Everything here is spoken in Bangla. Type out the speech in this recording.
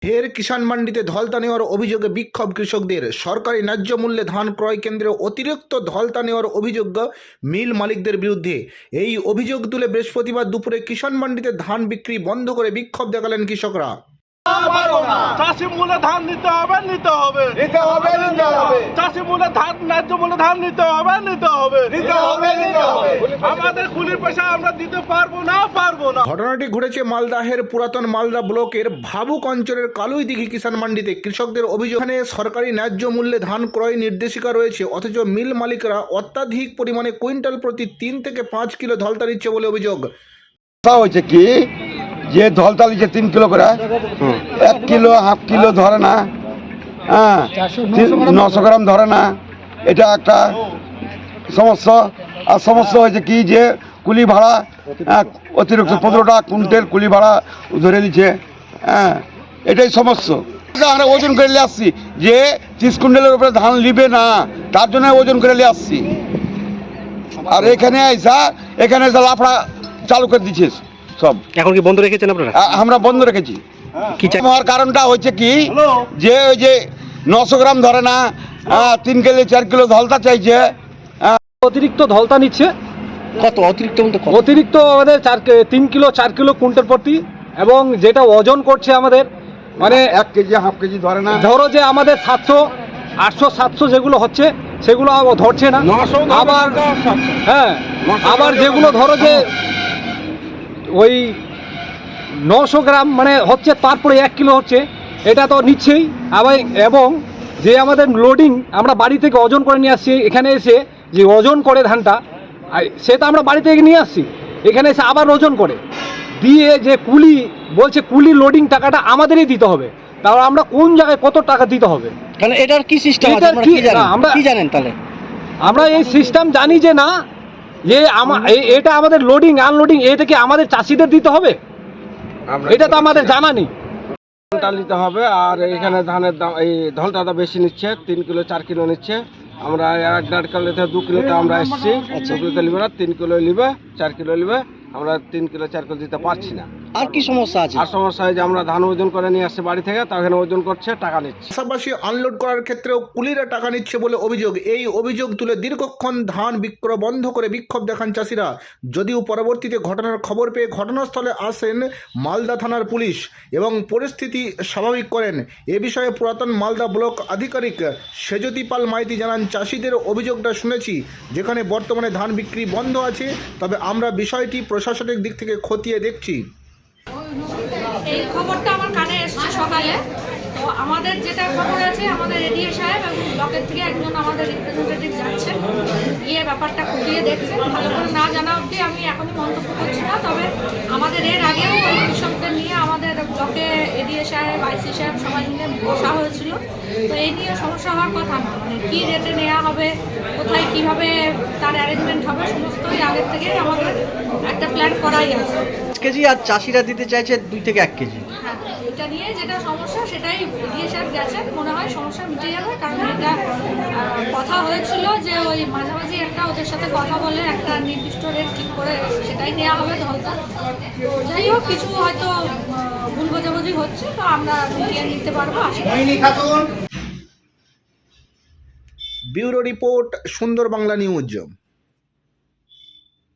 ফের কিষাণ মান্ডিতে ধলতা নেওয়ার অভিযোগে বিক্ষোভ কৃষকদের। সরকারি ন্যায্য মূল্যে ধান ক্রয় কেন্দ্রে অতিরিক্ত ধলতা নেওয়ার অভিযোগ মিল মালিকদের বিরুদ্ধে। এই অভিযোগ তুলে বৃহস্পতিবার দুপুরে কিষাণ মান্ডিতে ধান বিক্রি বন্ধ করে বিক্ষোভ দেখালেন কৃষকরা। চাষি মূল্যে ধান নিতে হবে, নিতে হবে, নিতে হবে, নিতে হবে। চাষি মূল্যে ধান, ন্যায্য মূল্যে ধান নিতে হবে, নিতে হবে, নিতে হবে, নিতে হবে। আমাদের কুলির পয়সা আমরা দিতে পারবো না, পারবো না। ঘটনাটি ঘটেছে মালদাহের পুরাতন মালদা ব্লকের ভাবুক অঞ্চলের কালুইদিঘি কিষাণ মান্ডিতে। কৃষকদের অভিযোগ, এখানে সরকারি ন্যায্য মূল্যে ধান ক্রয় নির্দেশিকা রয়েছে, অথচ মিল মালিকরা অত্যাধিক পরিমাণে কুইন্টাল প্রতি 3 থেকে 5 কিলো ধলতা নিচ্ছে বলে অভিযোগ। হয়েছে কি যে ধলতা দিচ্ছে 3 কিলো করে, 1 কিলো হাফ কিলো ধরে না, হ্যাঁ 900 গ্রাম ধরে না। এটা একটা সমস্যা। আর সমস্যা হয়েছে কি যে কুলি ভাড়া অতিরিক্ত 15 টাকা কুইন্টাল কুলি ভাড়া ধরে দিচ্ছে, হ্যাঁ এটাই সমস্যা। আমরা ওজন করে নিয়ে আসছি যে 30 কুইন্টালের উপরে ধান নিবে না, তার জন্য ওজন করে নিয়ে আসছি। আর এখানে এখানে লাফড়া চালু করে দিচ্ছে সব। এখন কি বন্ধ রেখেছেন আপনারা? আমরা বন্ধ রেখেছি। কি হওয়ার কারণটা হচ্ছে কি যে ওই যে 900 গ্রাম ধরে না, 3 কিলো 4 কিলো ধলতা চাইছে। অতিরিক্ত ধলতা নিচ্ছে। কত অতিরিক্ত? অতিরিক্ত আমাদের 3 কিলো 4 কিলো কুইন্টাল প্রতি, এবং যেটা ওজন করছে আমাদের মানে 1 কেজি হাফ কেজি ধরে না। ধরো যে আমাদের 700 800 700 যেগুলো হচ্ছে সেগুলো ধরছে না। আবার হ্যাঁ, আবার যেগুলো ধরো যে ওই 900 গ্রাম মানে হচ্ছে, তারপরে 1 কিলো হচ্ছে, এটা তো নিচ্ছেই। আবার এবং যে আমাদের লোডিং আমরা বাড়ি থেকে ওজন করে নিয়ে আসছি, এখানে এসে যে ওজন করে ধানটা, সেটা আমরা বাড়ি থেকে নিয়ে আসছি, এখানে এসে আবার ওজন করে দিয়ে যে কুলি বলছে, কুলি লোডিং টাকাটা আমাদেরই দিতে হবে। তাহলে আমরা কোন জায়গায় কত টাকা দিতে হবে? কারণ এটার কি সিস্টেম আছে, আপনারা কি জানেন? আমরা কি জানেন তাহলে? আমরা এই সিস্টেম জানি যে না, যে এটা আমাদের লোডিং আনলোডিং এটা কি আমাদের চাষিদের দিতে হবে, এটা তো আমাদের জানা নেই। ধানটা নিতে হবে। আর এখানে ধানের দাম, এই ধলটাটা বেশি নিচ্ছে, 3 কিলো 4 কিলো নিচ্ছে। আমরা 1.5 কিলো থেকে 2 কিলোতে আমরা এসেছি। 2 কিলোতে নিবে না, 3 কিলো নিবে, 4 কিলো নিবে। আমরা 3 কিলো 4 কিলো দিতে পারছি না। আর কি সমস্যা আছে? আর সমস্যা হয় যে আমরা ধান ওজন করে নিয়ে আসছি বাড়ি থেকে, তা এখানে ওজন করছে, টাকা নিচ্ছে। পাশাপাশি আনলোড করার ক্ষেত্রেও কুলিরা টাকা নিচ্ছে বলে অভিযোগ। এই অভিযোগ তুলে দীর্ঘক্ষণ ধান বিক্রয় বন্ধ করে বিক্ষোভ দেখান চাষিরা। যদিও পরবর্তীতে ঘটনার খবর পেয়ে ঘটনাস্থলে আসেন মালদা থানার পুলিশ এবং পরিস্থিতি স্বাভাবিক করেন। এ বিষয়ে পুরাতন মালদা ব্লক আধিকারিক সেজতি পাল মাইতি জানান, চাষিদের অভিযোগটা শুনেছি, যেখানে বর্তমানে ধান বিক্রি বন্ধ আছে, তবে আমরা বিষয়টি প্রশাসনিক দিক থেকে খতিয়ে দেখছি। এই খবরটা আমার কানে এসেছে সকালে। তো আমাদের যেটা খবর আছে, আমাদের এডিএ সাহেব এবং ব্লকের থেকে একজন আমাদের রিপ্রেজেন্টেটিভ যাচ্ছেন, গিয়ে ব্যাপারটা খুঁটিয়ে দেখছেন। ভালো করে না জানা অবধি আমি এখনই মন্তব্য করছি না। তবে আমাদের এর আগেও ওই কৃষকদের নিয়ে আমাদের ব্লকে এডিএ সাহেব, আইসি সাহেব সবাই মিলে বসা হয়েছিল। তো এই নিয়ে সমস্যা হওয়ার কথা না, মানে কী রেটে নেওয়া হবে, কোথায় কীভাবে তার অ্যারেঞ্জমেন্ট হবে, সমস্তই আগের থেকেই আমাদের একটা প্ল্যান করাই আছে। 5 কেজি আর চাষিরা দিতে চাইছে 2 থেকে 1 কেজি। হ্যাঁ, এটা নিয়ে যেটা সমস্যা সেটাই এগিয়ে সাহেব গেছেন, মনে হয় সমস্যা মিটে যাবে। কারণ এটা কথা হয়েছিল যে ওই মাঝামাঝি একটা ওদের সাথে কথা বলে একটা নির্দিষ্ট রেট ঠিক করে সেটাই নেওয়া হবে ধলতা। তো যাই হোক, কিছু হয়তো ভুল বোঝাবুঝি হচ্ছে, তো আমরা মিটিয়ে নিতে পারবো আশা করি। ব্যুরো রিপোর্ট, সুন্দর বাংলা নিউজ।